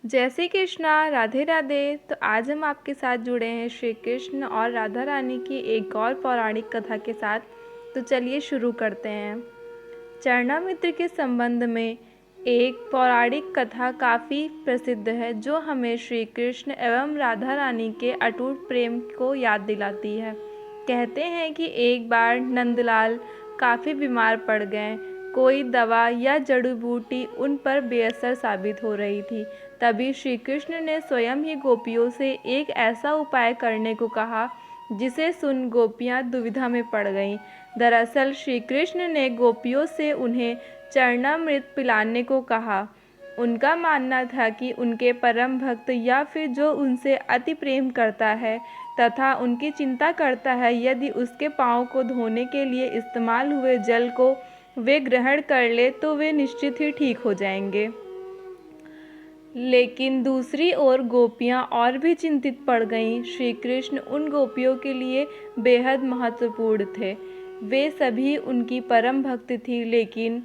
जय श्री कृष्णा, राधे राधे। तो आज हम आपके साथ जुड़े हैं श्री कृष्ण और राधा रानी की एक और पौराणिक कथा के साथ। तो चलिए शुरू करते हैं। चरणामृत के संबंध में एक पौराणिक कथा काफ़ी प्रसिद्ध है जो हमें श्री कृष्ण एवं राधा रानी के अटूट प्रेम को याद दिलाती है। कहते हैं कि एक बार नंदलाल काफ़ी बीमार पड़ गए। कोई दवा या जड़ी बूटी उन पर बेअसर साबित हो रही थी। तभी श्री कृष्ण ने स्वयं ही गोपियों से एक ऐसा उपाय करने को कहा जिसे सुन गोपियां दुविधा में पड़ गईं। दरअसल श्री कृष्ण ने गोपियों से उन्हें चरणामृत पिलाने को कहा। उनका मानना था कि उनके परम भक्त या फिर जो उनसे अति प्रेम करता है तथा उनकी चिंता करता है, यदि उसके पाँव को धोने के लिए इस्तेमाल हुए जल को वे ग्रहण कर ले तो वे निश्चित ही ठीक हो जाएंगे। लेकिन दूसरी ओर गोपियां और भी चिंतित पड़ गईं। श्री कृष्ण उन गोपियों के लिए बेहद महत्वपूर्ण थे। वे सभी उनकी परम भक्त थी, लेकिन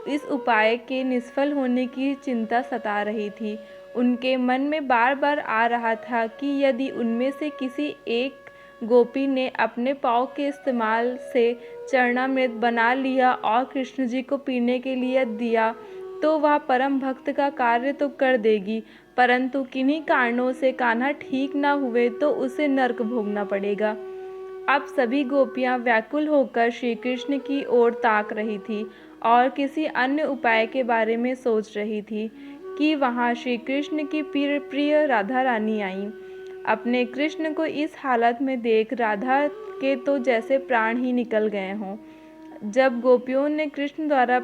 इस उपाय के निष्फल होने की चिंता सता रही थी। उनके मन में बार बार आ रहा था कि यदि उनमें से किसी एक गोपी ने अपने पाँव के इस्तेमाल से चरणामृत बना लिया और कृष्ण जी को पीने के लिए दिया तो वह परम भक्त का कार्य तो कर देगी, परंतु किन्हीं कारणों से कान्हा ठीक न हुए तो उसे नर्क भोगना पड़ेगा। अब सभी गोपियां व्याकुल होकर श्री कृष्ण की ओर ताक रही थी और किसी अन्य उपाय के बारे में सोच रही थी कि वहां श्री कृष्ण की प्रिय राधा रानी आईं। अपने कृष्ण को इस हालत में देख राधा के तो जैसे प्राण ही निकल गए हों। जब गोपियों ने कृष्ण द्वारा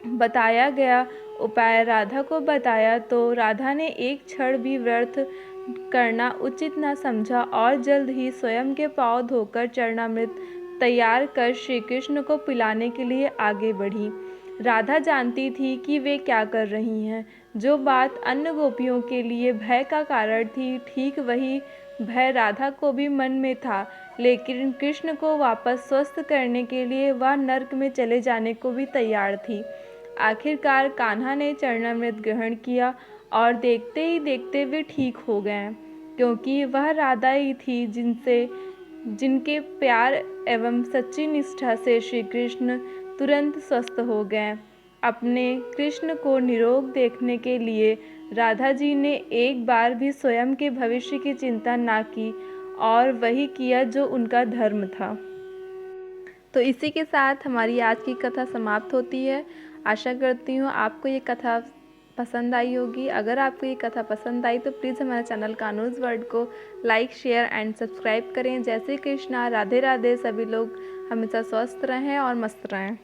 बताया गया उपाय राधा को बताया तो राधा ने एक क्षण भी व्यर्थ करना उचित न समझा और जल्द ही स्वयं के पाँव धोकर चरणामृत तैयार कर श्री कृष्ण को पिलाने के लिए आगे बढ़ी। राधा जानती थी कि वे क्या कर रही हैं। जो बात अन्य गोपियों के लिए भय का कारण थी, ठीक वही भय राधा को भी मन में था, लेकिन कृष्ण को वापस स्वस्थ करने के लिए वह नर्क में चले जाने को भी तैयार थी। आखिरकार कान्हा ने चरणामृत ग्रहण किया और देखते ही देखते वे ठीक हो गए, क्योंकि वह राधा ही थी जिनके प्यार एवं सच्ची निष्ठा से श्री कृष्ण तुरंत स्वस्थ हो गए। अपने कृष्ण को निरोग देखने के लिए राधा जी ने एक बार भी स्वयं के भविष्य की चिंता ना की और वही किया जो उनका धर्म था। तो इसी के साथ हमारी आज की कथा समाप्त होती है। आशा करती हूँ आपको ये कथा पसंद आई होगी। अगर आपको ये कथा पसंद आई तो प्लीज़ हमारे चैनल कानूज़ वर्ल्ड को लाइक, शेयर एंड सब्सक्राइब करें। जय श्री कृष्णा, राधे राधे। सभी लोग हमेशा स्वस्थ रहें और मस्त रहें।